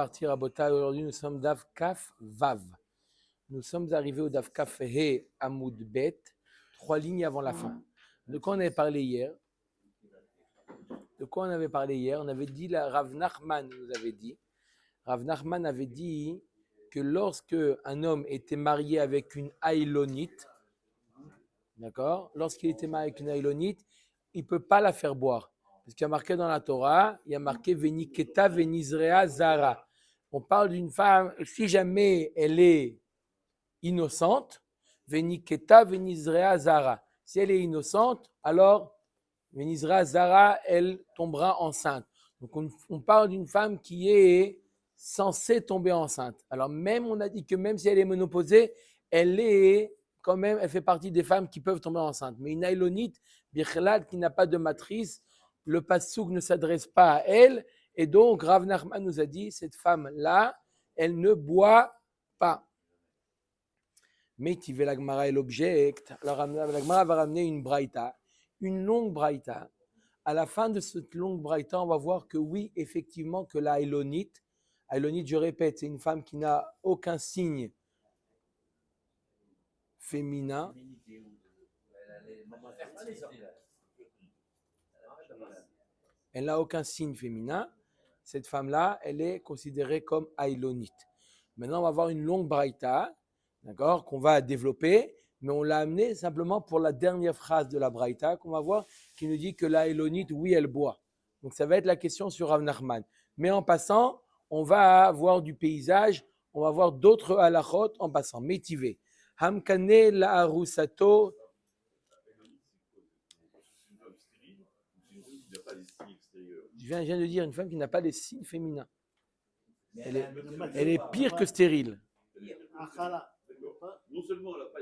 parti, Rabotai. Aujourd'hui, nous sommes Daf Kaf Vav. Nous sommes arrivés au Daf Kaf He Amoud Bet, 3 lignes avant la fin. De quoi on avait parlé hier? On avait dit, Rav Nachman nous avait dit, Rav Nachman avait dit que lorsque un homme était marié avec une Aïlonite, d'accord? Lorsqu'il était marié avec une Aïlonite, il ne peut pas la faire boire. Parce qu'il y a marqué dans la Torah, il y a marqué Veniketa Venizrea Zara. On parle d'une femme, si jamais elle est innocente, Veniketa Venizrea Zara. Si elle est innocente, alors Venizrea Zara, elle tombera enceinte. Donc on parle d'une femme qui est censée tomber enceinte. Alors même, on a dit que même si elle est ménopausée, elle est quand même, elle fait partie des femmes qui peuvent tomber enceinte. Mais une aïlonite, Bichlal, qui n'a pas de matrice, le passouk ne s'adresse pas à elle. Et donc, Rav Nachman nous a dit, cette femme-là, elle ne boit pas. Mais Tivé l'Agmara est l'objecte. Alors, l'Agmara va ramener une braïta, une longue braïta. À la fin de cette longue braïta, on va voir que oui, effectivement, que la Aïlonite, je répète, c'est une femme qui n'a aucun signe féminin. Elle n'a aucun signe féminin. Cette femme-là, elle est considérée comme Aïlonite. Maintenant, on va voir une longue braïta, d'accord, qu'on va développer, mais on l'a amené simplement pour la dernière phrase de la braïta, qu'on va voir, qui nous dit que la Aïlonite, oui, elle boit. Donc, ça va être la question sur Rav Nachman. Mais en passant, on va voir du paysage, on va voir d'autres halachot en passant. Métivé. Hamkane la arusato. Je viens de dire une femme qui n'a pas les signes féminins. Elle est pire que stérile. Non seulement elle n'a pas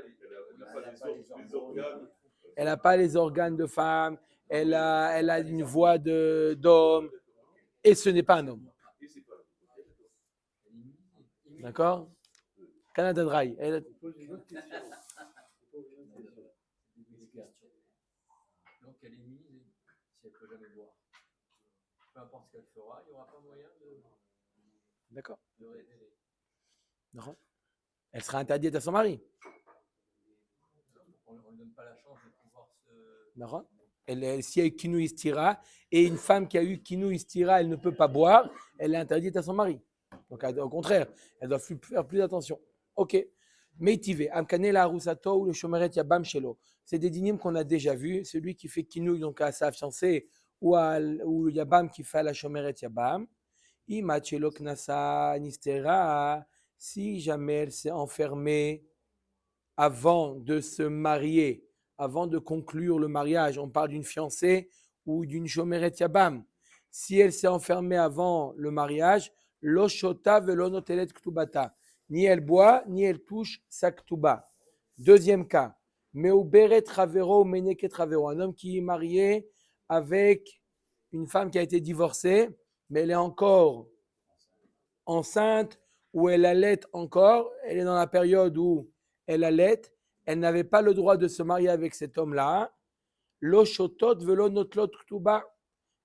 les organes. Elle n'a pas les organes de femme, elle a une voix d'homme, et ce n'est pas un homme. D'accord? Canada Dry. Donc elle est mise, si elle ne peut jamais boire. Peu importe ce qu'elle fera, il n'y aura pas moyen de. D'accord. De révéler. Non. Elle sera interdite à son mari. On ne lui donne pas la chance de pouvoir se. Non. Si elle a eu Kinu Istira, et une femme qui a eu Kinu Istira, elle ne peut pas boire, elle est interdite à son mari. Donc au contraire, elle doit faire plus attention. Ok. Meitivé, Amkane la Arusato ou le Shomeret Yabam Shelo. C'est des dynimes qu'on a déjà vus. Celui qui fait Kinu donc à sa fiancée ou le Yabam qui fait à la Shomeret Yabam. Imachelo Knasa Nistera. Si jamais elle s'est enfermée avant de se marier, avant de conclure le mariage, on parle d'une fiancée ou d'une Shomeret Yabam. Si elle s'est enfermée avant le mariage, lo shota velo notelet ktubata. Ni elle boit, ni elle touche sa ktuba. Deuxième cas, meuberet travero meneket travero. Un homme qui est marié avec une femme qui a été divorcée, mais elle est encore enceinte ou elle allait encore. Elle est dans la période où elle allait. Elle n'avait pas le droit de se marier avec cet homme-là. Lo shotot velo notlot ktuba.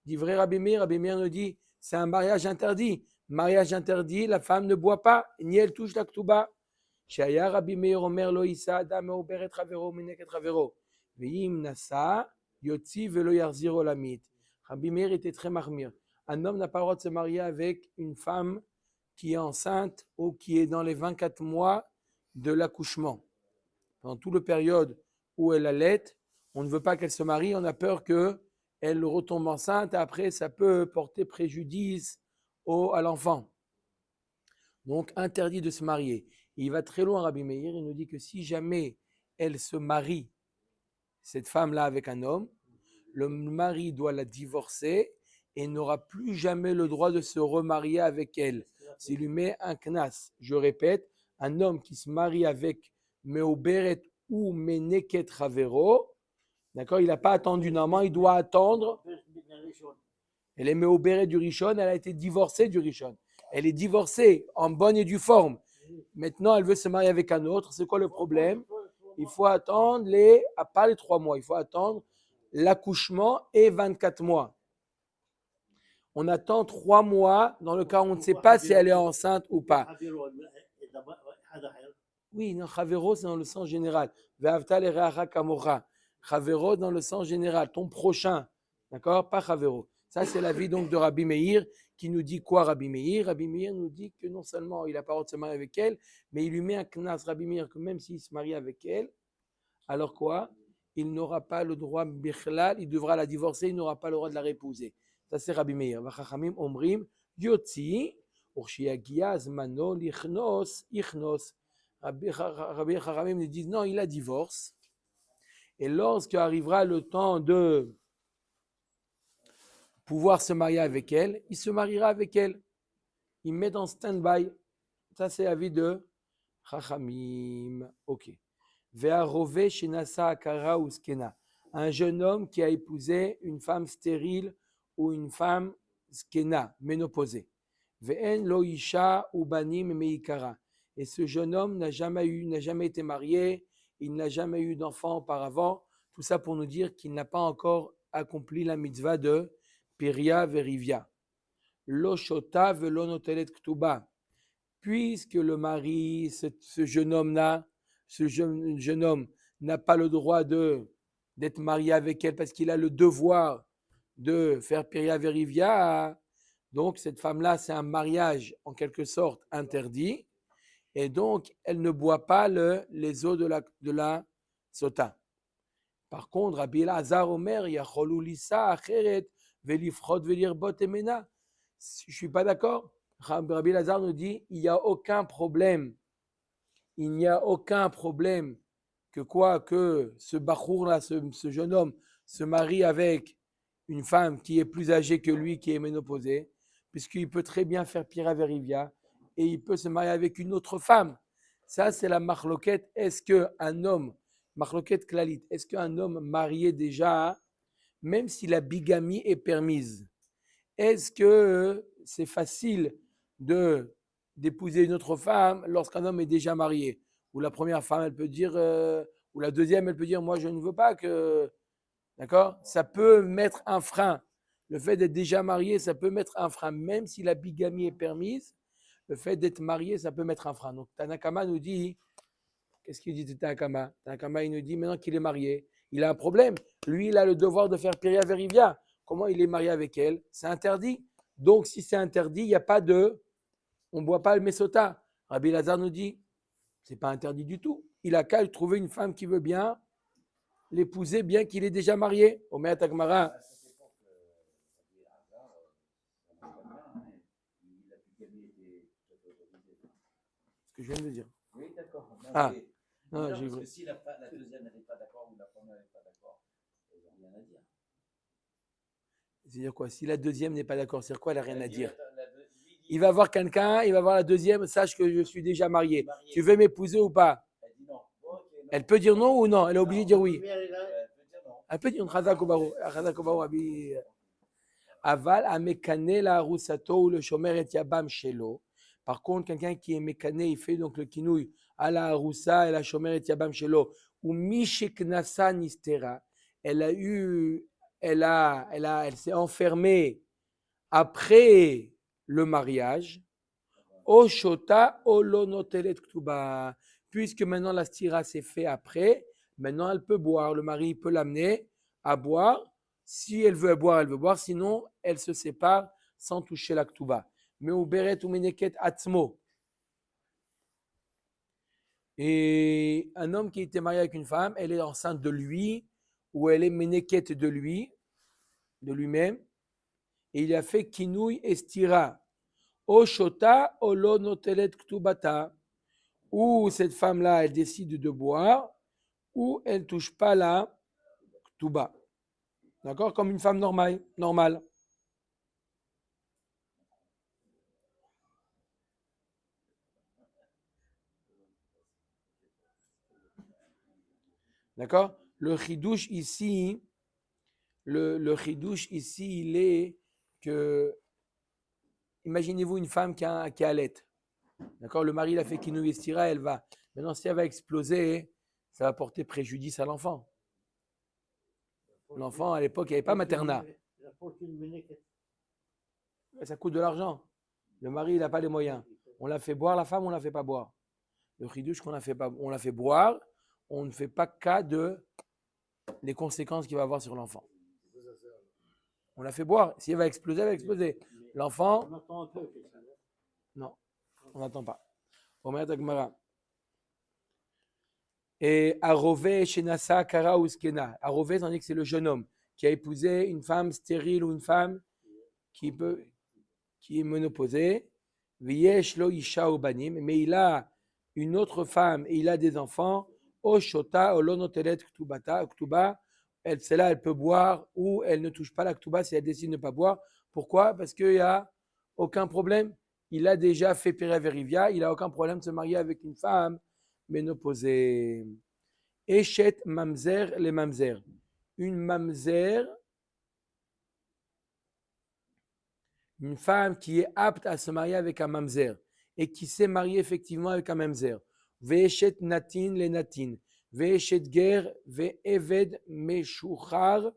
Dit vrai Rabbi Meir nous dit, c'est un mariage interdit. Mariage interdit, la femme ne boit pas, ni elle touche la ktuba. Shaya Rabbi Meir Omer lo isa adam meuberet travero meneket travero. Veim nasa yotzi velo yarziro lamit. Rabbi Meir était très marmire. Un homme n'a pas le droit de se marier avec une femme qui est enceinte ou qui est dans les 24 mois de l'accouchement. Pendant toute la période où elle allait, on ne veut pas qu'elle se marie, on a peur qu'elle retombe enceinte, après ça peut porter préjudice à l'enfant. Donc interdit de se marier. Il va très loin, Rabbi Meir, il nous dit que si jamais elle se marie, cette femme-là avec un homme, le mari doit la divorcer et n'aura plus jamais le droit de se remarier avec elle. S'il lui met un knas, je répète, un homme qui se marie avec Meoberet ou Meneket Ravero, d'accord, il n'a pas attendu, normalement il doit attendre. Elle est Meoberet du Rishon, elle a été divorcée du Rishon. Elle est divorcée en bonne et due forme. Maintenant, elle veut se marier avec un autre. C'est quoi le problème? Il faut attendre pas les 3 mois, il faut attendre l'accouchement et 24 mois. On attend 3 mois dans le cas où on ne sait pas si elle est enceinte ou pas. Oui, non, Chavero, c'est dans le sens général. Ve'avta l'ereacha kamocha. Chavero dans le sens général, ton prochain. D'accord? Pas Chavero. Ça, c'est l'avis donc de Rabbi Meir qui nous dit quoi, Rabbi Meir? Rabbi Meir nous dit que non seulement il n'a pas le droit de se marier avec elle, mais il lui met un knas, Rabbi Meir, que même s'il se marie avec elle, alors quoi? Il n'aura pas le droit, bichlal, il devra la divorcer, il n'aura pas le droit de la répouser. Ça, c'est Rabbi Meir. Vachachamim omrim, yotzi, urshiagia zmano lichnos, ichnos. Rabbi Chachamim nous disent non, il la divorce. Et lorsque arrivera le temps de pouvoir se marier avec elle, il se mariera avec elle. Il met en stand-by. Ça, c'est l'avis de Chachamim. Ok. Ve'arove shenasa akara ou skena. Un jeune homme qui a épousé une femme stérile ou une femme skena, ménopausée. Ve'en lo isha ou banim meikara. Et ce jeune homme n'a jamais été marié, il n'a jamais eu d'enfant auparavant. Tout ça pour nous dire qu'il n'a pas encore accompli la mitzvah de Piria Verivia. Lo shota velo notelet ktuba. Puisque le mari, ce jeune homme-là, ce jeune homme n'a pas le droit d'être marié avec elle parce qu'il a le devoir de faire Piria Verivia. Donc cette femme-là, c'est un mariage en quelque sorte interdit. Et donc, elle ne boit pas les eaux de la sota. Par contre, Rabbi Elazar Omer, Yacholou Lissa, Acheret, Velifrod, Velirbot Emena. Je ne suis pas d'accord. Rabbi Elazar nous dit, il n'y a aucun problème. Il n'y a aucun problème que ce bachour-là, ce jeune homme, se marie avec une femme qui est plus âgée que lui, qui est ménopausée, puisqu'il peut très bien faire Pira Verivia et il peut se marier avec une autre femme. Ça, c'est la marloquette. Est-ce qu'un homme, marloquette klalit, est-ce qu'un homme marié déjà, même si la bigamie est permise, est-ce que c'est facile d'épouser une autre femme lorsqu'un homme est déjà marié? Ou la première femme, elle peut dire, ou la deuxième, elle peut dire, moi, je ne veux pas que... D'accord? Ça peut mettre un frein. Le fait d'être déjà marié, ça peut mettre un frein. Même si la bigamie est permise, le fait d'être marié, ça peut mettre un frein. Donc, Tanakama nous dit, qu'est-ce qu'il dit de Tanakama? Tanakama, il nous dit, maintenant qu'il est marié, il a un problème. Lui, il a le devoir de faire Piria Verivia. Comment il est marié avec elle? C'est interdit. Donc, si c'est interdit, il n'y a pas on ne boit pas le mesota. Rabbi Lazar nous dit, c'est pas interdit du tout. Il a qu'à trouver une femme qui veut bien l'épouser, bien qu'il est déjà marié. Omer Takmara. Ce que je viens de dire. Oui, d'accord. Non, parce j'ai que si la deuxième n'est pas d'accord ou la première n'est pas d'accord, ils n'ont rien à dire. C'est-à-dire quoi? Si la deuxième n'est pas d'accord, c'est quoi? Elle n'a rien à dire. Il va voir quelqu'un, il va voir la deuxième, sache que je suis déjà marié. Tu veux m'épouser ou pas? Elle dit non. Elle peut dire non ou non? Elle est obligée de dire oui. Elle peut dire non. Elle peut dire Aval a mécané la roussato ou le shomer et yabam shelo. Par contre, quelqu'un qui est mécané, il fait donc le kinouille à la roussa et la shomer et yabam shelo. Ou mishiknasa nistera. Elle s'est enfermée après le mariage. O shota o lo notelet ktuba. Puisque maintenant la stira s'est fait après, maintenant elle peut boire. Le mari peut l'amener à boire. Si elle veut boire, elle veut boire. Sinon, elle se sépare sans toucher la ktuba. Mais ou beret ou meneket atzmo. Et un homme qui était marié avec une femme, elle est enceinte de lui, ou elle est meneket de lui-même, et il a fait kinouï estira. O shota o lo notelet ktubata. Ou cette femme-là, elle décide de boire, ou elle ne touche pas la ktuba. D'accord? Comme une femme normale. D'accord? Le chidouche ici, il est que, imaginez-vous une femme qui allait. D'accord? Le mari, il a fait qu'il nous vestira, elle va. Maintenant, si elle va exploser, ça va porter préjudice à l'enfant. L'enfant, à l'époque, il n'y avait pas maternat. Ça coûte de l'argent. Le mari, il n'a pas les moyens. On l'a fait boire la femme, on ne la fait pas boire. Le chidouche qu'on a fait pas, on l'a fait boire, on ne fait pas cas de les conséquences qu'il va avoir sur l'enfant. On l'a fait boire. Si elle va exploser, elle va exploser. L'enfant, On entend un peu. Christian. non, on n'attend pas. Omer Tagmara. Et Arové Shenasa Kara Uskena. Arové, on dit que c'est le jeune homme qui a épousé une femme stérile ou une femme qui est ménopausée. Viesh lo isha obanim. Mais il a une autre femme et il a des enfants. O shota o lo notelet ktuba. Celle-là, elle peut boire ou elle ne touche pas la ktuba si elle décide de ne pas boire. Pourquoi? Parce qu'il n'y a aucun problème. Il a déjà fait Péraverivia. Il n'a aucun problème de se marier avec une femme ménopausée. Eshet mamzer les mamzer. Une mamzer, une femme qui est apte à se marier avec un mamzer et qui s'est mariée effectivement avec un mamzer. Ve'eshet natin les natin. Ve'eshet ger ve'eved meshuchar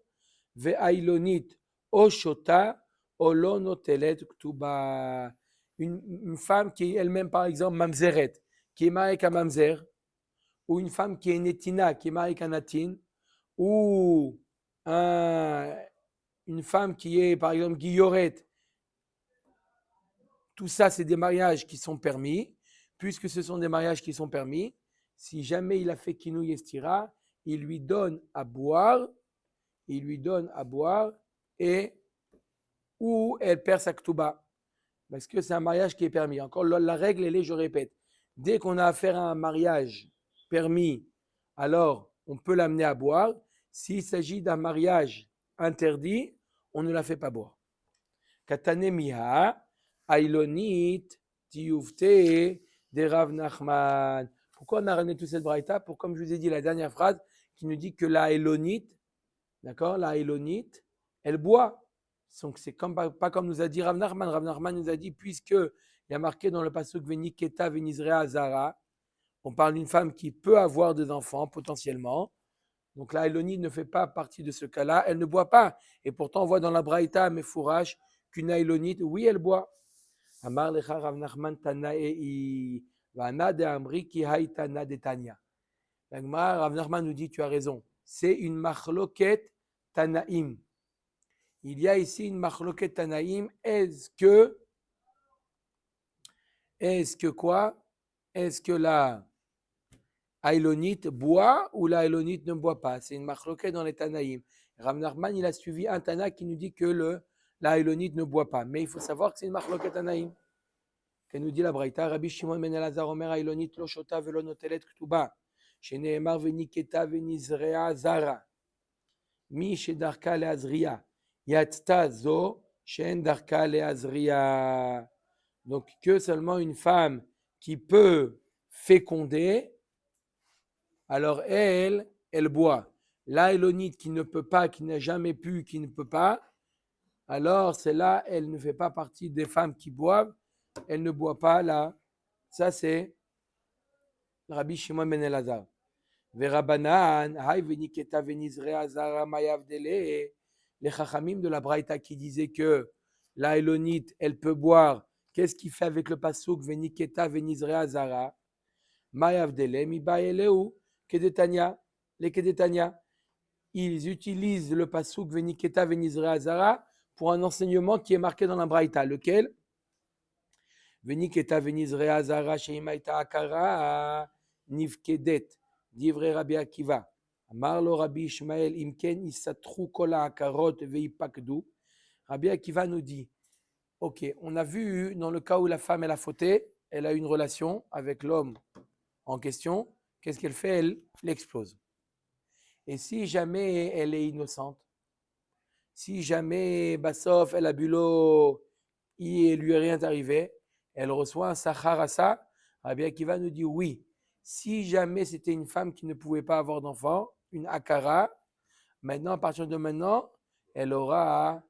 ve'ailonit oshota olonotelet ktuba. Une femme qui est elle-même par exemple mamzeret, qui est mariée avec un mamzer, ou une femme qui est netina, qui est mariée avec un natin, ou une femme qui est par exemple guilloret. Tout ça, c'est des mariages qui sont permis. Puisque ce sont des mariages qui sont permis, si jamais il a fait kinou yestira, il lui donne à boire, et ou elle perd sa ktuba. Parce que c'est un mariage qui est permis. Encore, la règle, elle est, je répète, dès qu'on a affaire à un mariage permis, alors on peut l'amener à boire. S'il s'agit d'un mariage interdit, on ne la fait pas boire. Katanemiha, Ailonit, Tioufte, de Rav Nachman. Pourquoi on a ramené toute cette braïta? Pour, comme je vous ai dit, la dernière phrase qui nous dit que la Ailonit, d'accord, la Ailonit, elle boit. Donc c'est comme, pas comme nous a dit Rav Nachman. Rav Nachman nous a dit, puisque il y a marqué dans le pasuk Veniketa Venizrea Azara, on parle d'une femme qui peut avoir des enfants potentiellement. Donc la Ailonit ne fait pas partie de ce cas-là. Elle ne boit pas. Et pourtant, on voit dans la braïta Mefourash qu'une Ailonit, oui, elle boit. Amar lecha Rav Nachman Tanaei Vana de Amri ki haïtana de Tanya. Rav Nachman nous dit, tu as raison. C'est une machloket Tanaïm. Il y a ici une machloket Tanaïm. Est-ce que quoi? Est-ce que la Ailonit boit ou la Ailonit ne boit pas? C'est une machloket dans les Tanaïm. Rav Nachman, il a suivi un Tana qui nous dit que la Ailonit ne boit pas. Mais il faut savoir que c'est une machloket Tanaïm. Qu'elle nous dit la Braïta, Rabbi Shimon ben Elazar Omer Ailonit lo shota velo notelet ktuba. Sheneemar veniketa venizrea zara. Mi shedarka leazria. Yatzta zo shen darka leazria. Donc que seulement une femme qui peut féconder, alors elle boit. La Ailonite qui ne peut pas, qui n'a jamais pu, qui ne peut pas, alors celle-là, elle ne fait pas partie des femmes qui boivent, elle ne boit pas là. Ça c'est Rabbi Shimon ben Elazar. Verabanan, hay veniketa venizrea zara mayav dele. Les chachamim de la Braïta qui disaient que la Ailonite, elle peut boire. Qu'est-ce qu'il fait avec le pasuk veniketa venizrea zara? Mayav dele mi baeleu kedetania. Les kedetania. Ils utilisent le pasuk veniketa venizrea zara pour un enseignement qui est marqué dans la Braïta. Lequel? Veniketa venizrea zara sheimaita akara nivkedet. Divrei Rabbi Akiva. Amar lo Rabbi Ishmael imken isatru kol ha'akarot veipakdu. Rabbi Akiva nous dit, ok, on a vu dans le cas où la femme elle a fauté, elle a eu une relation avec l'homme en question, qu'est-ce qu'elle fait? Elle l'explose. Et si jamais elle est innocente, si jamais Bassof elle a bu l'eau, il lui est rien arrivé, elle reçoit un sachar à ça. Rabbi Akiva nous dit oui. Si jamais c'était une femme qui ne pouvait pas avoir d'enfant, une akara, maintenant, à partir de maintenant, elle aura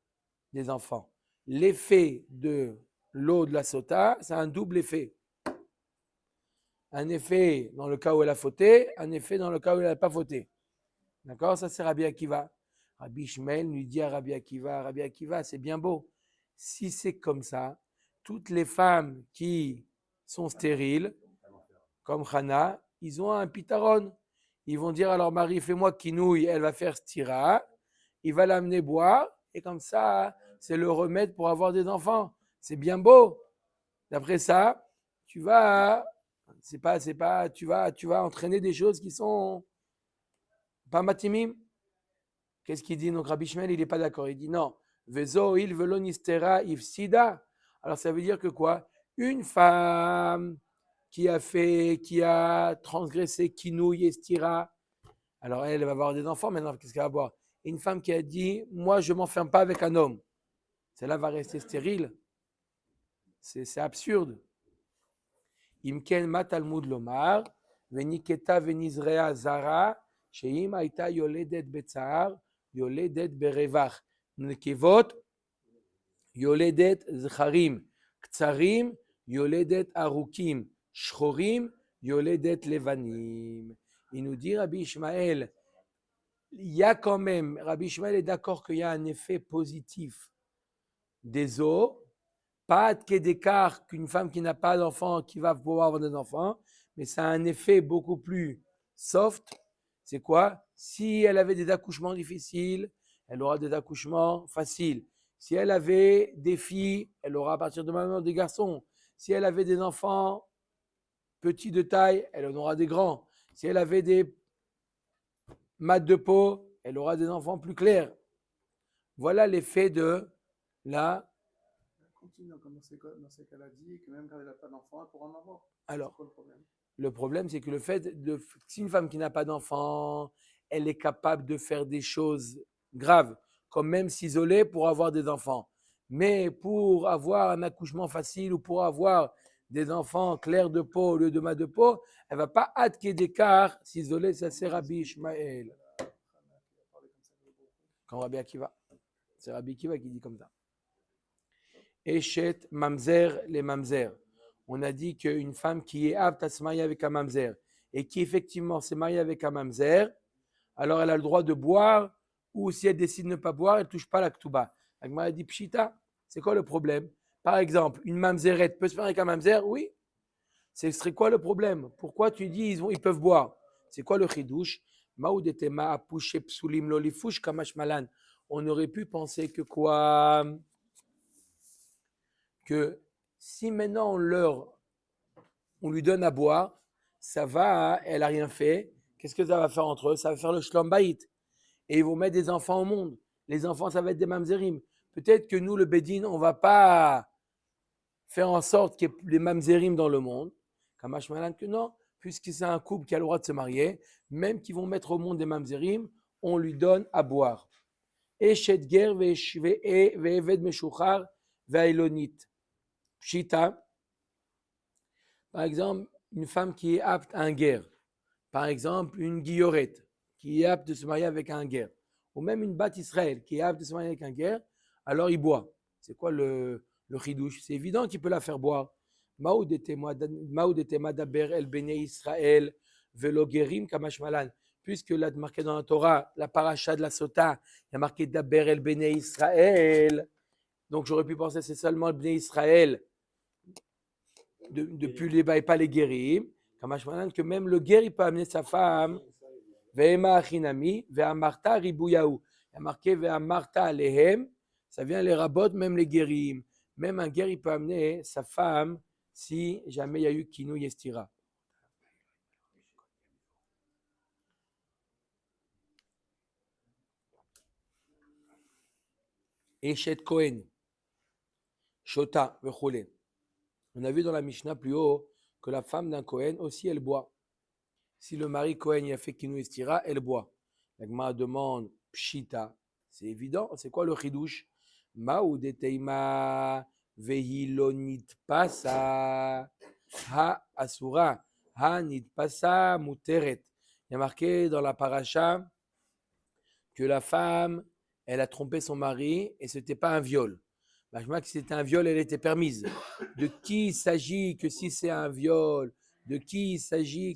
des enfants. L'effet de l'eau de la sota, c'est un double effet. Un effet dans le cas où elle a fauté, un effet dans le cas où elle n'a pas fauté. D'accord? Ça, c'est Rabbi Akiva. Rabbi Ishmael lui dit à Rabbi Akiva, c'est bien beau. si c'est comme ça, toutes les femmes qui sont stériles, comme Hana, ils ont un pitaron. Ils vont dire à leur mari, fais-moi quinouille, elle va faire stira, il va l'amener boire, et comme ça, c'est le remède pour avoir des enfants. C'est bien beau. D'après ça, tu vas, tu vas entraîner des choses qui sont pas matimim. Qu'est-ce qu'il dit? Donc Rabbi Shmuel, il n'est pas d'accord. Il dit non. Vezo il velonistera ifsida. Alors ça veut dire que quoi? Une femme qui a transgressé kinouille et stira, alors elle va avoir des enfants maintenant, qu'est-ce qu'elle va avoir? Et une femme qui a dit, moi je ne m'enferme pas avec un homme, celle-là va rester stérile. C'est absurde. Imken ma talmud lomar, veniketa venizrea zara, sheim aita yoledet betzar, yoledet berevach, nekevot, yoledet zcharim, k'tsarim, yoledet arukim, shchorim, yoledet levanim. Il nous dit, Rabbi Ishmael, il y a quand même, Rabbi Ishmael est d'accord qu'il y a un effet positif des os, pas d'écart qu'une femme qui n'a pas d'enfant qui va pouvoir avoir des enfants, mais ça a un effet beaucoup plus soft. C'est quoi? Si elle avait des accouchements difficiles, elle aura des accouchements faciles. Si elle avait des filles, elle aura à partir de maintenant des garçons. Si elle avait des enfants petits de taille, elle en aura des grands. Si elle avait des mat de peau, elle aura des enfants plus clairs. Voilà l'effet de la... Continue comme dans ces cas-là dit que même quand elle n'a pas d'enfant, elle pourra en avoir. Alors, C'est quoi le problème? le problème, c'est que le fait de... Si une femme qui n'a pas d'enfant, elle est capable de faire des choses graves, comme même s'isoler pour avoir des enfants. Mais pour avoir un accouchement facile ou pour avoir des enfants clairs de peau au lieu de mat de peau, elle ne va pas hâte qu'il y ait d'écart, s'isoler, ça c'est Rabbi Ishmael. Comme Rabbi Akiva. C'est Rabbi Akiva qui dit comme ça. Eshet mamzer les mamzer. On a dit qu'une femme qui est apte à se marier avec un mamzer et qui effectivement s'est mariée avec un mamzer, alors elle a le droit de boire, ou si elle décide de ne pas boire, elle ne touche pas la ktuba. La Gemara dit pshita, c'est quoi le problème? Par exemple, une mamzerette peut se marier avec un mamzer? Oui. Ce serait quoi le problème? Pourquoi tu dis ils peuvent boire? C'est quoi le chidouche? Maoudetema apouche psulim lolifouche kamash malan. On aurait pu penser que quoi? Que si maintenant on lui donne à boire, ça va, elle n'a rien fait. Qu'est-ce que ça va faire entre eux? Ça va faire le shlom bayit. Et ils vont mettre des enfants au monde. Les enfants, ça va être des mamzerim. Peut-être que nous, le Bédine, on ne va pas faire en sorte qu'il y ait des mamzerim dans le monde. Kamash Malan que non, puisque c'est un couple qui a le droit de se marier, même qu'ils vont mettre au monde des mamzerim, on lui donne à boire. Eshet ger ve'eved meshuchar ve'ailonit. Pshita, par exemple, une femme qui est apte à un guerre, par exemple, une guillorette qui est apte de se marier avec un guerre, ou même une bat Israël qui est apte de se marier avec un guerre, alors il boit. C'est quoi le chidouche? C'est évident qu'il peut la faire boire. Maoud était madaber el bene Israël velo gerim kamash malan. Puisque là, marqué dans la Torah, la paracha de la Sota, il y a marqué daber el bene Israël. Donc j'aurais pu penser que c'est seulement le bene Israël depuis les bas et pas les guérim. Kamash malan, que même le guerre, il peut amener sa femme. Ve'ema achinami, ve'amarta ribuyahu. Il y a marqué ve'amarta alehem. Ça vient les rabots, même les guérim. Même un guerre, il peut amener sa femme si jamais il y a eu kinou yestira. Eshet Kohen, Shota, Vechole. On a vu dans la Mishnah plus haut que la femme d'un Kohen aussi, elle boit. Si le mari Kohen y a fait kinou yestira, elle boit. La Gemara demande Pshita. C'est évident. C'est quoi le chidouche? Maou de teima vehilonit pasa ha asura ha nit pasa muteret. Il y a marqué dans la paracha que la femme, elle a trompé son mari et ce n'était pas un viol. Je vois que si c'était un viol, elle était permise. De qui il s'agit que si c'est un viol? De qui il s'agit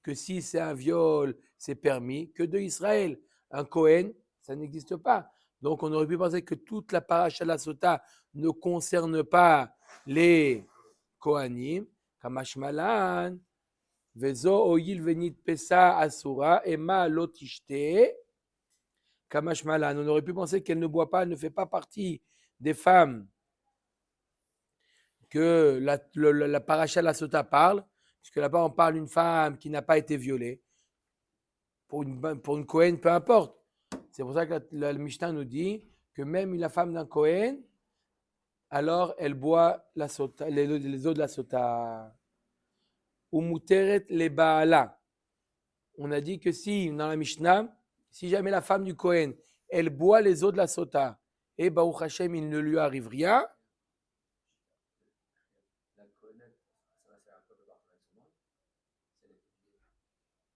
que si c'est un viol, c'est permis? Que de Israël. Un Kohen, ça n'existe pas. Donc, on aurait pu penser que toute la paracha de la sota ne concerne pas les Kohanim. Kamashmalan, Vezo oyil venit pesa asura, ema lotishte. Kamashmalan, on aurait pu penser qu'elle ne boit pas, elle ne fait pas partie des femmes que la paracha de la sota parle, puisque là-bas on parle d'une femme qui n'a pas été violée. Pour une Kohen, peu importe. C'est pour ça que le Mishnah nous dit que même la femme d'un Kohen, alors elle boit la sota, les eaux de la sota. Umuteret le baala. On a dit que si, dans la Mishnah, si jamais la femme du Kohen, elle boit les eaux de la sota, et Baruch Hashem, il ne lui arrive rien, La connaître, ça va faire un peu de barre avec son mari.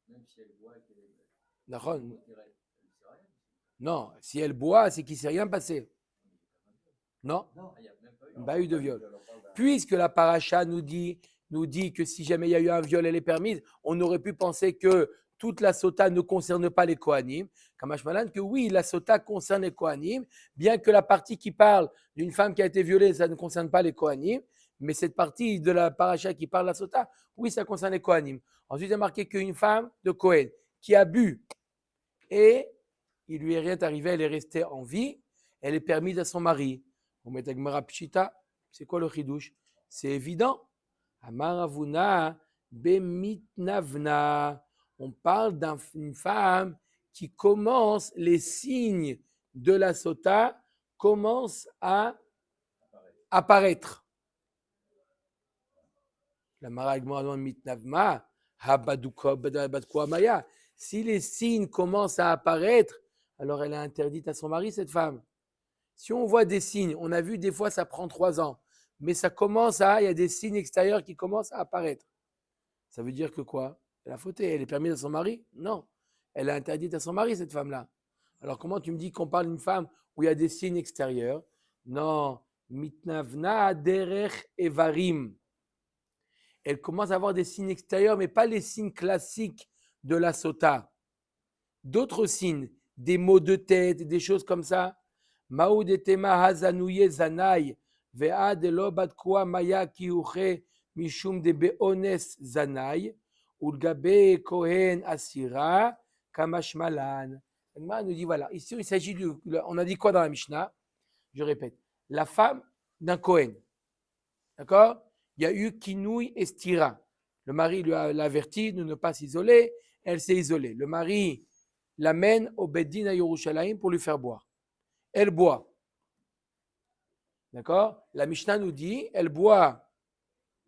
Même si elle boit et qu'elle est. d'accord? Elle ne sait rien. Non, si elle boit, c'est qu'il ne s'est rien passé. Non, Ah, il n'y a même pas eu. il n'y a pas eu de viol. Puisque la paracha nous dit que si jamais il y a eu un viol, elle est permise, on aurait pu penser que toute la sota ne concerne pas les Kohanim. Kamashmalan, que oui, la sota concerne les Kohanim, bien que la partie qui parle d'une femme qui a été violée, ça ne concerne pas les Kohanim, mais cette partie de la paracha qui parle de la sota, oui, ça concerne les Kohanim. Ensuite, il y a marqué qu'une femme de Kohen qui a bu et il lui est rien arrivé, elle est restée en vie, elle est permise à son mari. On met Agmara Pshita, c'est quoi le chidouche? C'est évident. Amaravuna bemitnavna. On parle d'une femme qui commence, les signes de la sota commencent à apparaître. La maragma mitnavma, habadukwa maya. Si les signes commencent à apparaître, alors elle est interdite à son mari, cette femme. Si on voit des signes, on a vu des fois ça prend 3 ans, mais ça commence il y a des signes extérieurs qui commencent à apparaître. Ça veut dire que quoi? Elle a fauté, elle est permise à son mari? Non, elle est interdite à son mari, cette femme-là. Alors comment tu me dis qu'on parle d'une femme où il y a des signes extérieurs? Non, mitnavna derech evarim. Elle commence à avoir des signes extérieurs, mais pas les signes classiques de la sota. D'autres signes, des maux de tête, des choses comme ça. Maoudetema hazanouye zanai, vea de lobadkwa maya kiuche mishum de beones zanai, ulgabe kohen asira, kamashmalan. Elle nous dit voilà, ici il s'agit on a dit quoi dans la Mishnah? Je répète, la femme d'un kohen. D'accord? Il y a eu kinouï et stira. Le mari lui a averti de ne pas s'isoler, elle s'est isolée. Le mari l'amène au Beddin à Yerushalayim pour lui faire boire. Elle boit. D'accord? La Mishnah nous dit, elle boit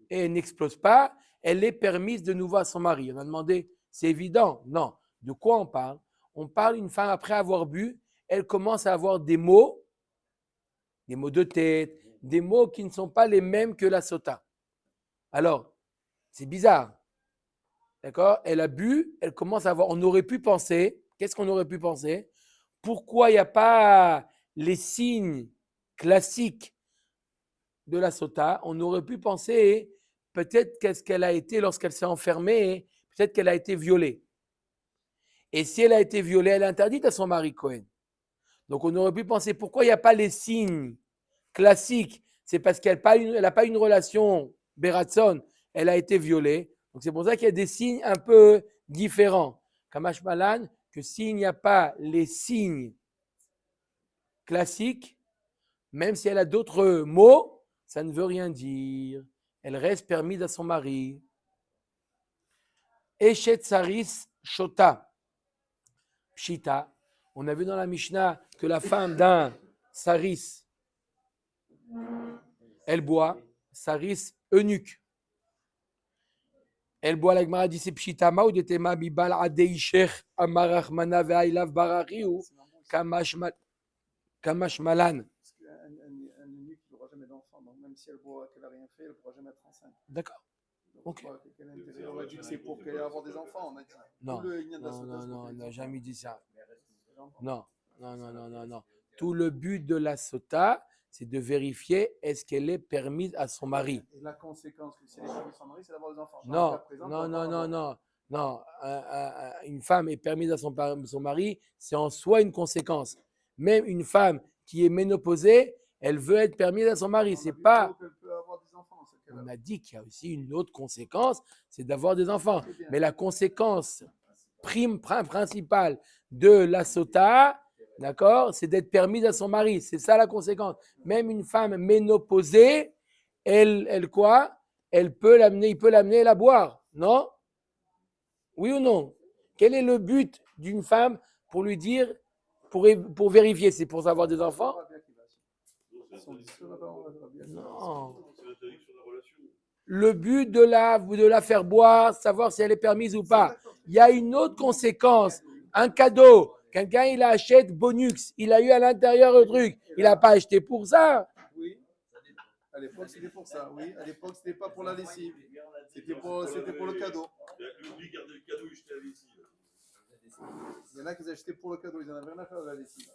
et elle n'explose pas, elle est permise de nouveau à son mari. On a demandé, c'est évident? Non. De quoi on parle? On parle d'une femme après avoir bu, elle commence à avoir des maux de tête, des maux qui ne sont pas les mêmes que la sota. Alors, c'est bizarre. D'accord? Elle a bu, elle commence à avoir. On aurait pu penser, qu'est-ce qu'on aurait pu penser? Pourquoi il n'y a pas les signes classiques de la sota? On aurait pu penser, peut-être qu'est-ce qu'elle a été lorsqu'elle s'est enfermée, peut-être qu'elle a été violée. Et si elle a été violée, elle est interdite à son mari Cohen. Donc on aurait pu penser, pourquoi il n'y a pas les signes classiques? C'est parce qu'elle n'a pas une relation Beratson, elle a été violée. Donc c'est pour ça qu'il y a des signes un peu différents. Kamash Malan, que s'il n'y a pas les signes classiques, même si elle a d'autres mots, ça ne veut rien dire. Elle reste permise à son mari. Eshet Saris Shota. Pshita. On a vu dans la Mishnah que la femme d'un Saris, elle boit. Saris eunuque. Elle boit la Gemara dit c'est Pshita ma ou de tema bibal adei sheikh amarach mana ve'ailav barachiu kamash malan. Parce qu'un eunuque ne pourra jamais d'enfant, donc même si elle voit qu'elle n'a rien fait, elle ne pourra jamais être enceinte. D'accord. Donc, Ok. quel intérêt? On a dit que c'est pour qu'elle ait avoir des enfants, on a dit. Non, Tout le Inyan de la non, Sota, non, c'est pour non, qu'elle on ait n'a des jamais enfants. dit ça. Non. Non. Tout le but de la sota, c'est de vérifier est-ce qu'elle est permise à son mari. Et la conséquence que si elle est permise à son mari, c'est d'avoir des enfants. Dans le Non, cas présent, non, on non, va non, avoir- non, non. Une femme est permise à son mari, c'est en soi une conséquence. Même une femme qui est ménopausée, elle veut être permise à son mari. C'est pas. Elle peut avoir des enfants dans ce cas-là. On a dit qu'il y a aussi une autre conséquence, c'est d'avoir des enfants. C'est bien. Mais la conséquence principale de la sota, d'accord, c'est d'être permise à son mari. C'est ça la conséquence. Même une femme ménopausée, elle quoi? Il peut l'amener et la boire, non? Oui ou non? Quel est le but d'une femme pour lui dire, pour vérifier? C'est pour avoir des enfants? Non. C'est l'interdiction de la relation. Le but de la faire boire, savoir si elle est permise ou pas. Il y a une autre conséquence. Un cadeau. Quelqu'un, il achète Bonux. Il a eu à l'intérieur le truc. Il n'a pas acheté pour ça. Oui. À l'époque, c'était pour ça. Oui. À l'époque, c'était pas pour la lessive. C'était pour le cadeau. Lui, garder le cadeau, il jetait la lessive. Il y en a qui achetaient pour le cadeau. Ils n'en avaient rien à faire de la lessive.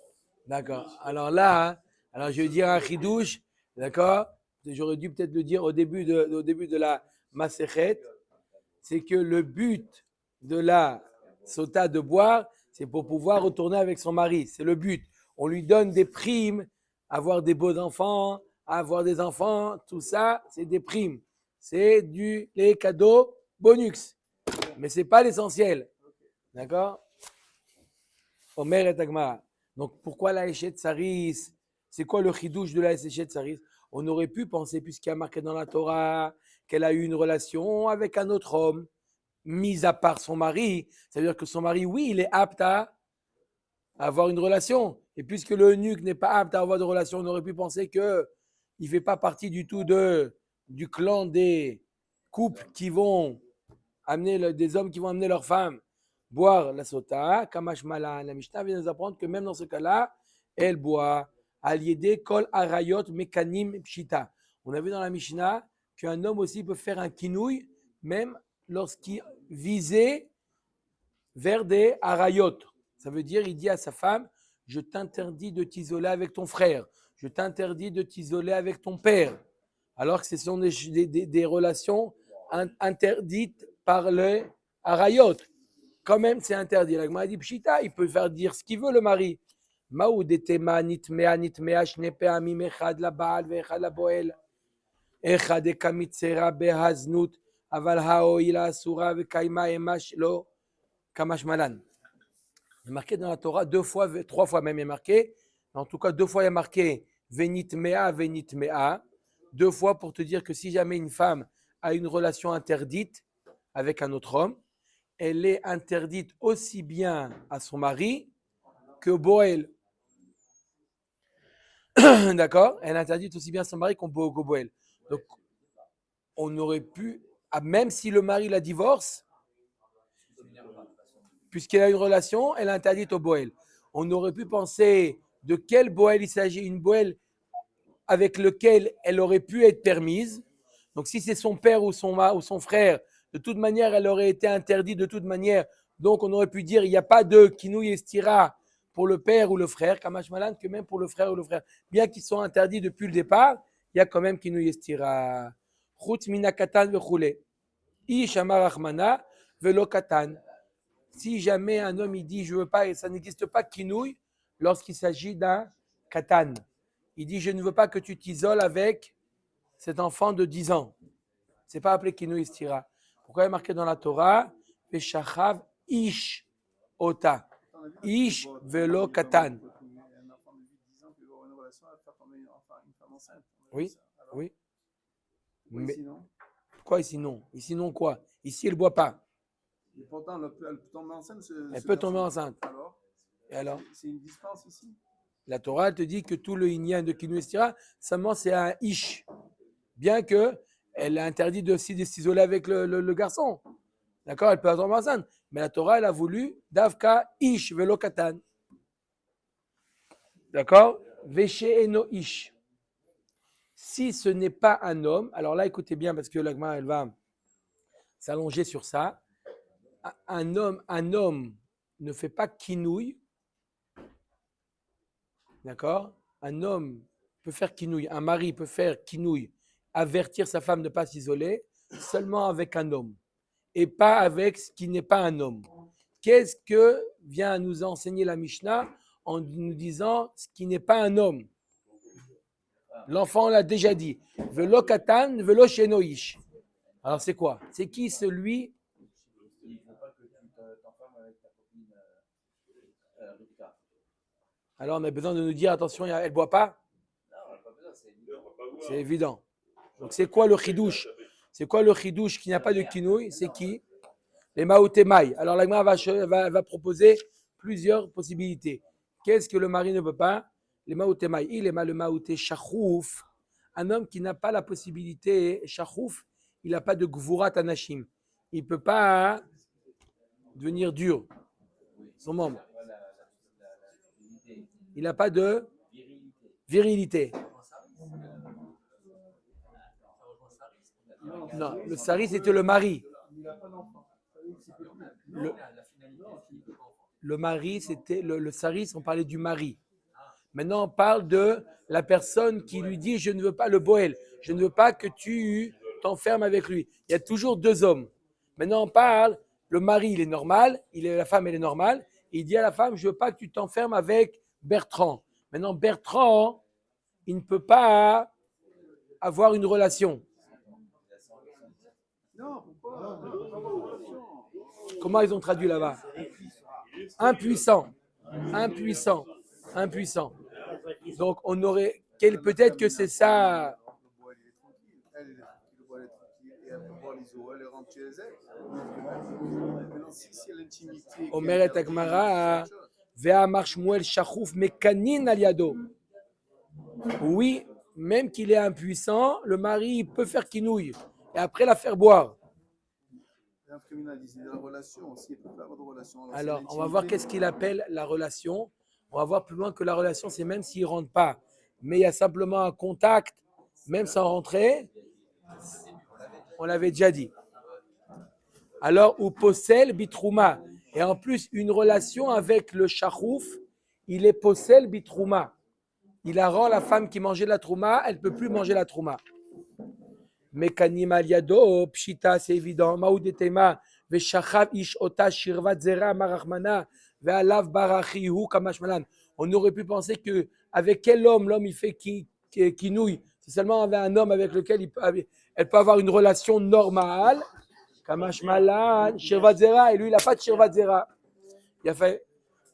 D'accord. Alors là, je vais dire un chidouche. D'accord? J'aurais dû peut-être le dire au début de la Masechet. C'est que le but de la sota de boire, c'est pour pouvoir retourner avec son mari. C'est le but. On lui donne des primes, avoir des beaux enfants, avoir des enfants, tout ça, c'est des primes. C'est les cadeaux bonus. Mais ce n'est pas l'essentiel. D'accord? Omer et Agmara. Donc pourquoi la Eshet Saris? C'est quoi le chidouche de la Eshet Saris? On aurait pu penser, puisqu'il y a marqué dans la Torah, qu'elle a eu une relation avec un autre homme, mis à part son mari. Ça veut dire que son mari, oui, il est apte à avoir une relation. Et puisque le eunuque n'est pas apte à avoir de relation, on aurait pu penser qu'il ne fait pas partie du tout du clan des couples qui vont amener, des hommes qui vont amener leurs femmes boire la sota. Kamash Malan, la Mishnah vient nous apprendre que même dans ce cas-là, elle boit. Aliédé kol arayot mekanim pshita. On a vu dans la Mishnah qu'un homme aussi peut faire un kinouï, même lorsqu'il visait vers des arayot. Ça veut dire, il dit à sa femme, je t'interdis de t'isoler avec ton frère, je t'interdis de t'isoler avec ton père. Alors que ce sont des relations interdites par les arayot. Quand même, c'est interdit. La Gemara dit, pshita, il peut faire dire ce qu'il veut, le mari. מהו דתמה נטמעה שני פעמים אחד לבעל ואחד לבועל אחד דקמצרה בהזנות אבל ההועיל אסורה וקיימה אמש לא כמשמלן. Il est marqué dans la Torah 2 fois, 3 fois même il est marqué, en tout cas 2 fois il est marqué venitmea, 2 fois pour te dire que si jamais une femme a une relation interdite avec un autre homme, elle est interdite aussi bien à son mari que Boël. D'accord? Elle interdit aussi bien son mari qu'au Boël. Donc, on aurait pu, même si le mari la divorce, puisqu'elle a une relation, elle interdit au Boël. On aurait pu penser de quel Boël il s'agit, une Boël avec lequel elle aurait pu être permise. Donc, si c'est son père ou son frère, de toute manière, elle aurait été interdite de toute manière. Donc, on aurait pu dire, il n'y a pas de kinouï estira pour le père ou le frère, Kamash Malan, que même pour le frère ou le frère. Bien qu'ils soient interdits depuis le départ, il y a quand même kinouï estira. Chutz mina katan vechule. Ish amar rachmana velo katan. Si jamais un homme il dit je veux pas, et ça n'existe pas kinouï lorsqu'il s'agit d'un katan. Il dit je ne veux pas que tu t'isoles avec cet enfant de 10 ans. C'est pas appelé kinouï estira. Pourquoi il est marqué dans la Torah Veshachav ish ota. Ish velo katan. Un enfant de 8-10 ans qui veut avoir une relation avec une femme enceinte. Oui, oui. Mais sinon, Quoi ici non? Ici non quoi? Ici elle ne boit pas. et pourtant, elle peut tomber enceinte. Elle peut tomber enceinte. Alors, Et alors? c'est une dispense ici. La Torah elle te dit que tout le inyan de Kinouï Estira, seulement c'est un ish. Bien que elle a interdit de s'isoler avec le garçon. D'accord? Elle peut tomber enceinte. Mais la Torah, elle a voulu Davka ish velo katan. D'accord? Veshe eno ish. Si ce n'est pas un homme, alors là, écoutez bien parce que l'agma, elle va s'allonger sur ça. Un homme ne fait pas kinouï. D'accord? Un homme peut faire kinouï. Un mari peut faire kinouï, avertir sa femme de ne pas s'isoler seulement avec un homme et pas avec ce qui n'est pas un homme. Qu'est-ce que vient nous enseigner la Mishnah en nous disant ce qui n'est pas un homme. L'enfant l'a déjà dit. Velo katan, velo shenoish. Alors c'est quoi? C'est qui celui? Il ne faut pas que tu t'enfermes avec ta copine Rivka. Alors on a besoin de nous dire attention, elle ne boit pas? Non, on n'a pas besoin, c'est On va pas voir. C'est évident. Donc c'est quoi le chidouche? C'est quoi le chidouche qui n'a pas de kinouï? C'est qui? Les maoutémaï. Alors la Gemara va proposer plusieurs possibilités. Qu'est-ce que le mari ne peut pas? Les maoutémaï. Il est le maouté shachouf. Un homme qui n'a pas la possibilité, shachouf, il n'a pas de gvurat anashim. Il ne peut pas devenir dur. Son membre. Il n'a pas de virilité. Non, le sari, c'était le mari. Le mari, c'était le saris, on parlait du mari. Maintenant, on parle de la personne qui lui dit « Je ne veux pas le boel, je ne veux pas que tu t'enfermes avec lui ». Il y a toujours deux hommes. Maintenant, on parle, le mari, il est normal, la femme, elle est normale. Il dit à la femme « Je ne veux pas que tu t'enfermes avec Bertrand ». Maintenant, Bertrand, il ne peut pas avoir une relation. Non, pourquoi? Comment ils ont traduit là-bas? Impuissant. Donc, on aurait. Peut-être que c'est ça. Elle doit être tranquille et elle peut boire les eaux, elle rentre chez elle. Maintenant, si c'est l'intimité. Omer et Agmara, Vea Marshmuel Shachouf Mekanin Aliado. Oui, même qu'il est impuissant, le mari il peut faire quinouille et après la faire boire. Alors, on va voir qu'est-ce qu'il appelle la relation. On va voir plus loin que la relation, c'est même s'il ne rentre pas. Mais il y a simplement un contact, même sans rentrer. On l'avait déjà dit. Alors, ou possel bitrouma. Et en plus, une relation avec le shachouf, il est possel bitrouma. Il la rend la femme qui mangeait la trouma, elle ne peut plus manger la trouma. Mekanim aliado, pshita, c'est évident. Maoudetema, veshachav ish ota shirvat zera marachmana, ve'alav barachihu kamashmalan. On aurait pu penser que avec quel homme l'homme il fait kinouille, c'est seulement avec un homme avec lequel elle peut avoir une relation normale. Kamashmalan, shirvat zera, et lui il n'a pas de shirvat zera. Il a fait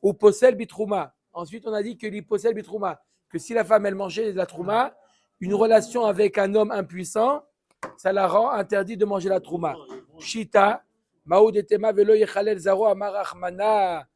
ou possel bitrouma. Ensuite on a dit que lui possel bitrouma, que si la femme elle mangeait de la trouma, une relation avec un homme impuissant, ça la rend interdit de manger la trouma. Shita, maoudetema velo yechalel zaro amarachmana,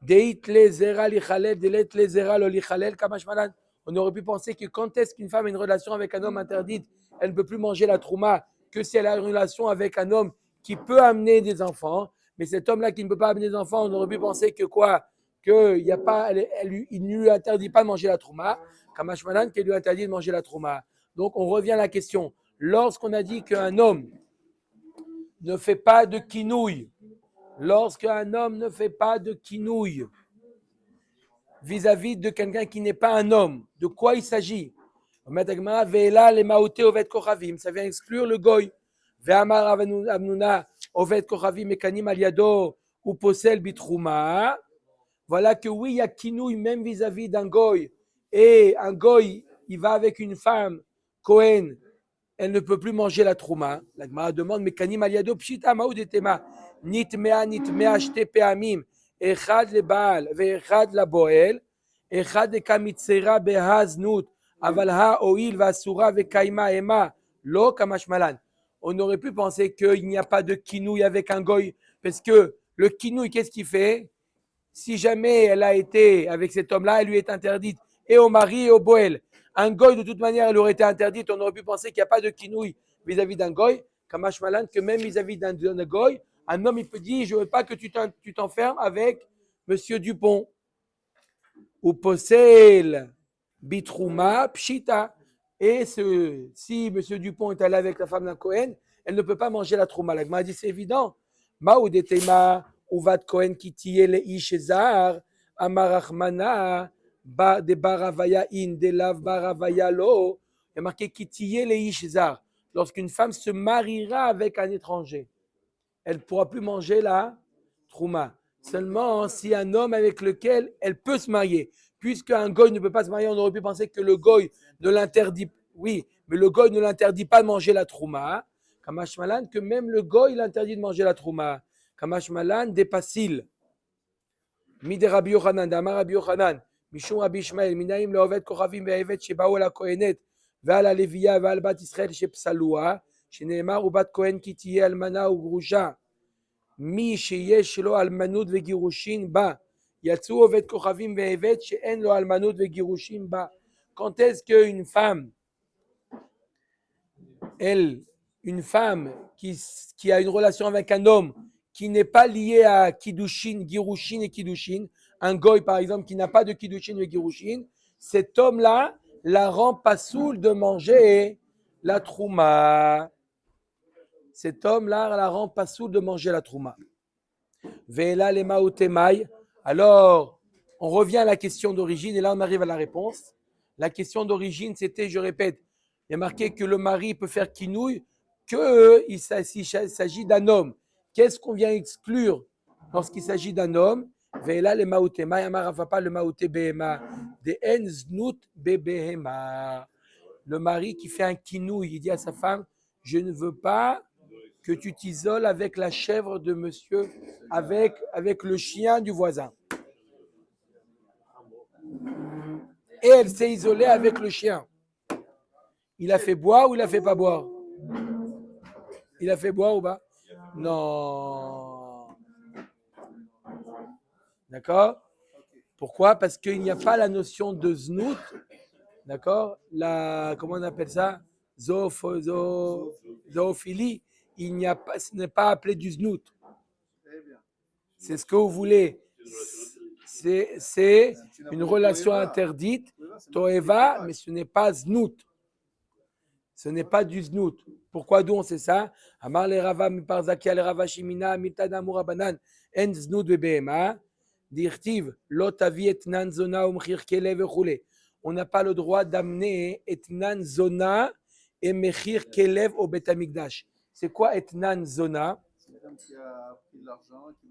deit le zera lichalel, delet le zera lo lichalel kamashmalan. On aurait pu penser que quand est-ce qu'une femme a une relation avec un homme interdite, elle ne peut plus manger la trouma, que si elle a une relation avec un homme qui peut amener des enfants, mais cet homme-là qui ne peut pas amener des enfants, on aurait pu penser que quoi? Qu'il n'y a pas, il ne lui interdit pas de manger la trouma, kamashmalan qui lui interdit de manger la trouma. Donc on revient à la question. Lorsqu'on a dit qu'un homme ne fait pas de quinouille, lorsqu'un homme ne fait pas de quinouille vis-à-vis de quelqu'un qui n'est pas un homme, de quoi il s'agit? Ça vient exclure le goy. Voilà que oui, il y a quinouille même vis-à-vis d'un goy. Et un goy, il va avec une femme, Cohen, elle ne peut plus manger la trouma. La Gemara demande, mais kanim aliado pshita maoudetema, nitmea shte peamim, echad le baal, ve'echad la boel, echad le kamitzera behaznut, avalha oil vasura ve'kaima ema, lo kamashmalan. On aurait pu penser qu'il n'y a pas de kinouille avec un goy, parce que le kinouille, qu'est-ce qu'il fait? Si jamais elle a été avec cet homme-là, elle lui est interdite, et au mari et au boel. Un goy, de toute manière, elle aurait été interdite. On aurait pu penser qu'il n'y a pas de kinouille vis-à-vis d'un goy. Kamash malan, que même vis-à-vis d'un goy, un homme, il peut dire, je ne veux pas que tu t'enfermes avec Monsieur Dupont. Ou possel bitrouma pshita. Et si Monsieur Dupont est allé avec la femme d'un Cohen, elle ne peut pas manger la trouma. La Gemara dit, c'est évident. Maoudetema, uvat Cohen kitiye le ishezar, amarachmana, de baravaya in, de lav baravaya lo. Il y a marqué kitiye le ishezar. Lorsqu'une femme se mariera avec un étranger, elle ne pourra plus manger la trouma. Seulement si un homme avec lequel elle peut se marier. Puisque un goy ne peut pas se marier, on aurait pu penser que le goy ne l'interdit. Oui, mais le goy ne l'interdit pas de manger la trouma. Kamash malan, que même le goy l'interdit de manger la trouma. Kamash malan, des passil. Mide Rabbi Yochanan, d'Amar Rabbi Yochanan, Mishum Rabbi Ishmael, Minaim leovet kochavim ve'evet shebao la kohenet, ve'al aleviya ve'al bat Israël shepsalua, sheneemar ubat kohen ki tiye almana ugrusha, mi sheyesh lo almanud ve'girushin ba, yatsu ovet kochavim ve'evet she'en lo almanud ve'girushin ba. Quand est-ce qu'une femme, une femme qui a une relation avec un homme qui n'est pas lié à Kiddushin, Girushin et Kiddushin, un goy par exemple qui n'a pas de Kiddushin et Girushin, cet homme-là la rend pas saoul de manger la trouma. Cet homme-là la rend pas saoul de manger la trouma. Ve'ela lema utemai. Alors, on revient à la question d'origine et là on arrive à la réponse. La question d'origine, c'était, je répète, il y a marqué que le mari peut faire kinouille qu'il s'agit d'un homme. Qu'est-ce qu'on vient exclure lorsqu'il s'agit d'un homme? Ve'ela le maouté ma'amar afapa le maouté behema de en znut bebehema. Le mari qui fait un kinouille, il dit à sa femme, je ne veux pas que tu t'isoles avec la chèvre de monsieur, avec le chien du voisin. Et elle s'est isolée avec le chien. Il a fait boire ou il a fait pas boire? Il a fait boire ou pas? Non. D'accord? Pourquoi? Parce qu'il n'y a pas la notion de znout. D'accord? Comment on appelle ça? Zoophilie. Il n'y a pas, ce n'est pas appelé du znout. C'est ce que vous voulez. C'est une relation interdite, toeva, mais ce n'est pas znout. Ce n'est pas du znout. Pourquoi donc c'est ça? Amar le Rava par Zakia le Rava Shimina mitad amur banan en znout bebehema dirtiv lo tavi etnan zona umchir kelev vechule. On n'a pas le droit d'amener etnan zona et mechir kelev au Bet Hamikdash. C'est quoi etnan zona?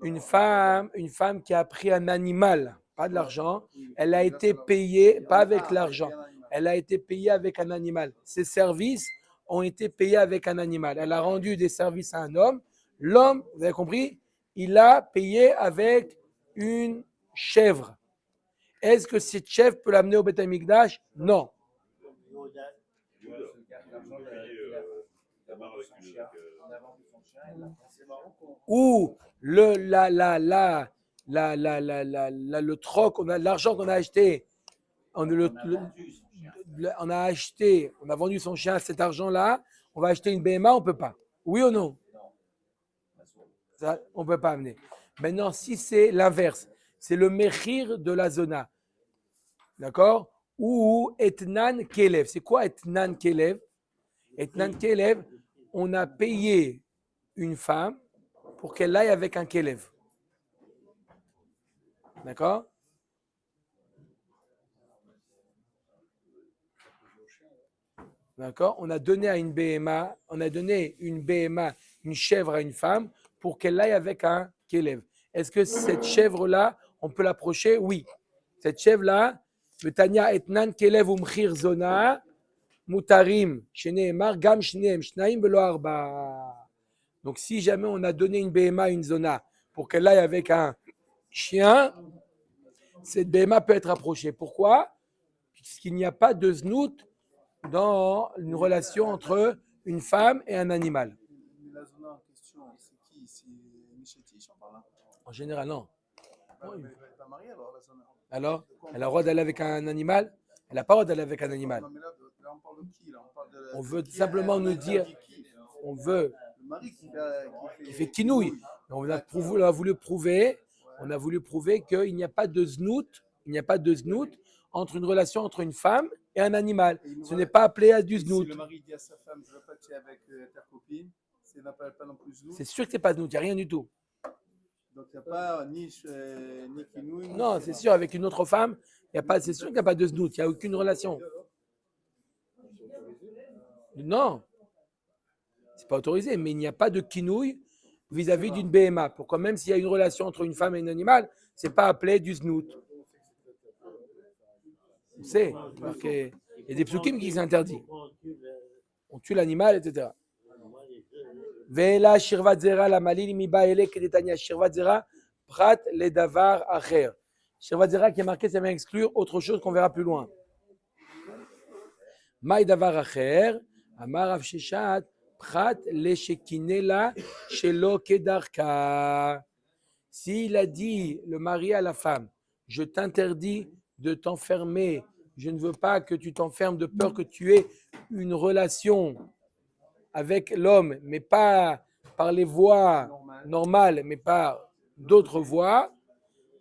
Une femme qui a pris un animal, pas de l'argent. Elle a été payée, pas avec l'argent. Elle a été payée avec un animal. Ses services ont été payés avec un animal. Elle a rendu des services à un homme. L'homme, vous avez compris, il a payé avec une chèvre. Est-ce que cette chèvre peut l'amener au Beth Amikdash? Non. Ou le troc, l'argent qu'on a acheté, on a vendu son chien, cet argent-là, on va acheter une BMA, on ne peut pas. Oui ou non? Ça, on ne peut pas amener. Maintenant, si c'est l'inverse, c'est le mechir de la zona, d'accord? Ou etnan kelev. C'est quoi etnan kelev? Etnan kelev, on a payé une femme pour qu'elle aille avec un kelev. D'accord? D'accord? On a donné une BMA, une chèvre à une femme pour qu'elle aille avec un kelev. Est-ce que cette chèvre-là, on peut l'approcher? Oui. Cette chèvre-là, le Tanya etnan kelev umchir zona mutarim sheneemar gam shneem shnaim velo arba. Donc si jamais on a donné une BMA à une zona pour qu'elle aille avec un chien, cette BMA peut être approchée. Pourquoi? Puisqu'il n'y a pas de znout dans une relation entre une femme et un animal. Mais la zona en question, c'est qui? C'est Michetti, j'en parle là. En général, non. Elle n'est pas mariée alors, la zona. Alors, elle a le droit d'aller avec un animal? Elle n'a pas le droit d'aller avec un animal. Non, mais là, on parle de qui là? On parle de On veut simplement nous dire, on veut, le mari qui fait kinouille. On a voulu prouver qu'il n'y a pas de znout, entre une relation entre une femme et un animal. Ce n'est pas appelé à du znout. Si le mari dit à sa femme, je ne veux pas que tu es avec ta copine, ça n'appelle pas non plus znout. C'est sûr que ce n'est pas znout, il n'y a rien du tout. Donc il n'y a pas ni kinouille. Non, c'est sûr, avec une autre femme, c'est sûr qu'il n'y a pas de znout, il n'y a aucune relation. Non, c'est pas autorisé, mais il n'y a pas de kinouille vis-à-vis d'une BMA. Pourquoi même s'il y a une relation entre une femme et un animal, c'est pas appelé du znout. C'est marqué. Il y a des psukim qui s'interdisent. On tue l'animal, etc. Ve'ela shirvat zera la malil miba ele kedetania shirvat zera prat le davar acher. Shirvat zera qui est marqué, ça vient exclure autre chose qu'on verra plus loin. Maï davar acher, amar Rav Sheshat, prat le shekinela shelo kedarka. S'il a dit, le mari à la femme, je t'interdis de t'enfermer, je ne veux pas que tu t'enfermes de peur que tu aies une relation avec l'homme, mais pas par les voies normales, mais par d'autres voies,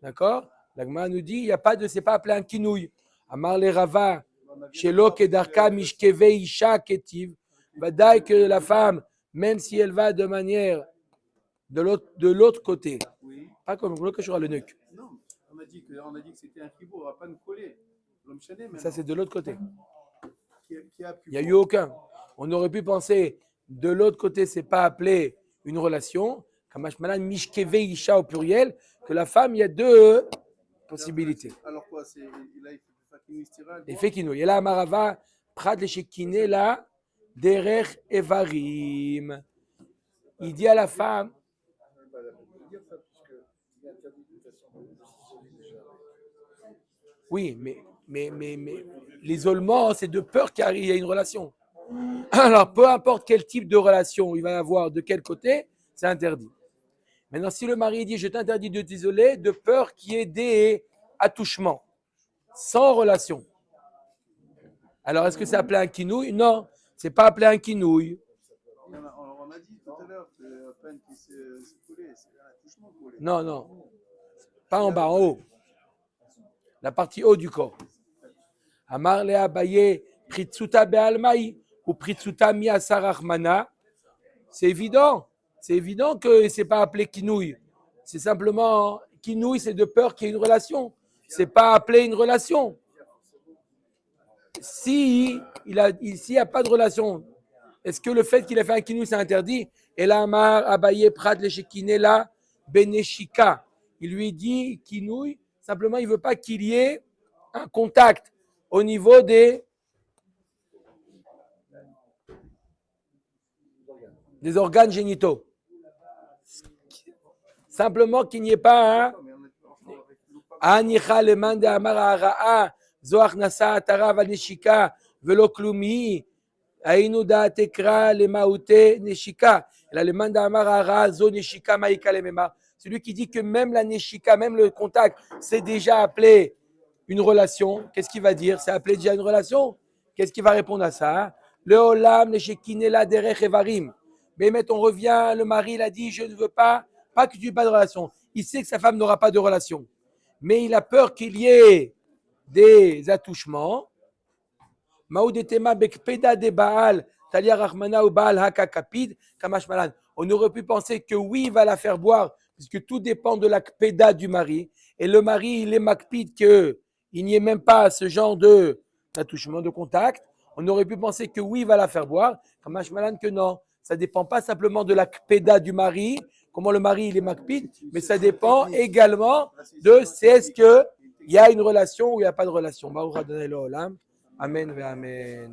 d'accord? La Gemara nous dit, il n'y a pas de, c'est pas appelé un kinouille. Amar le Rava, shelo kedarka mishkeve isha ketiv, vadaï que la femme, même si elle va de manière de l'autre côté, Oui. pas comme le sur le nuque. Non, on a dit que c'était un chibour, on va pas nous coller. L'homme chané, maintenant. Ça, c'est de l'autre côté. Qui a pu Il n'y a eu aucun. On aurait pu penser, de l'autre côté, c'est pas appelé une relation. Kamash Malan, Mishkeve Isha au pluriel, que la femme, il y a deux possibilités. Alors quoi, c'est là il faut pas qu'il nous tire. Et fait qu'il y a là, Marava, Prat le Shekine, là, Derech Evarim. Il dit à la femme, oui, mais l'isolement, c'est de peur qu'il y ait une relation. Alors, peu importe quel type de relation il va y avoir, de quel côté, c'est interdit. Maintenant, si le mari dit, je t'interdis de t'isoler, de peur qu'il y ait des attouchements, sans relation. Alors, est-ce que c'est appelé un kinouille? Non, c'est pas appelé un kinouille. On a dit tout à l'heure que la peine qui se coulait, c'est un attouchement collé. Non, non. Pas en bas, en haut. La partie haut du corps. Amar le Abaye, Pritsuta be'almaï, ou Pritsuta mi asarachmana. C'est évident. C'est évident que c'est pas appelé kinouille. C'est simplement, kinouille, c'est de peur qu'il y ait une relation. C'est pas appelé une relation. S'il n'y a pas de relation, est-ce que le fait qu'il ait fait un kinouille, c'est interdit? Et là, Amar Abaye, Prat le shekinela beneshika. Il lui dit kinouille, simplement, il ne veut pas qu'il y ait un contact au niveau des organes génitaux. Simplement qu'il n'y ait pas un Anicha le mande amara ara'a zoach nasa atara vaneshika velo klumi ainu da tekra le maute neshika. Là le mande amara ara'a zo neshika maika le mema. Celui qui dit que même la neshika, même le contact, c'est déjà appelé une relation. Qu'est-ce qu'il va dire? C'est appelé déjà une relation? Qu'est-ce qu'il va répondre à ça? Le olam neshekinela derech evarim. Mais on revient, le mari, il a dit, je ne veux pas que tu aies pas de relation. Il sait que sa femme n'aura pas de relation. Mais il a peur qu'il y ait des attouchements. Maoudetema bekpeda de Baal, talia rachmana ou Baal hakakapid, kamash malan. On aurait pu penser que oui, il va la faire boire, puisque tout dépend de la kpeda du mari. Et le mari, il est makpid qu'il n'y ait même pas ce genre d'attouchement, de contact. On aurait pu penser que oui, il va la faire boire, kamash malan que non. Ça ne dépend pas simplement de la kpeda du mari, comment le mari il est makpid, mais ça dépend également de est-ce qu'il y a une relation ou il n'y a pas de relation. Amen ve amen.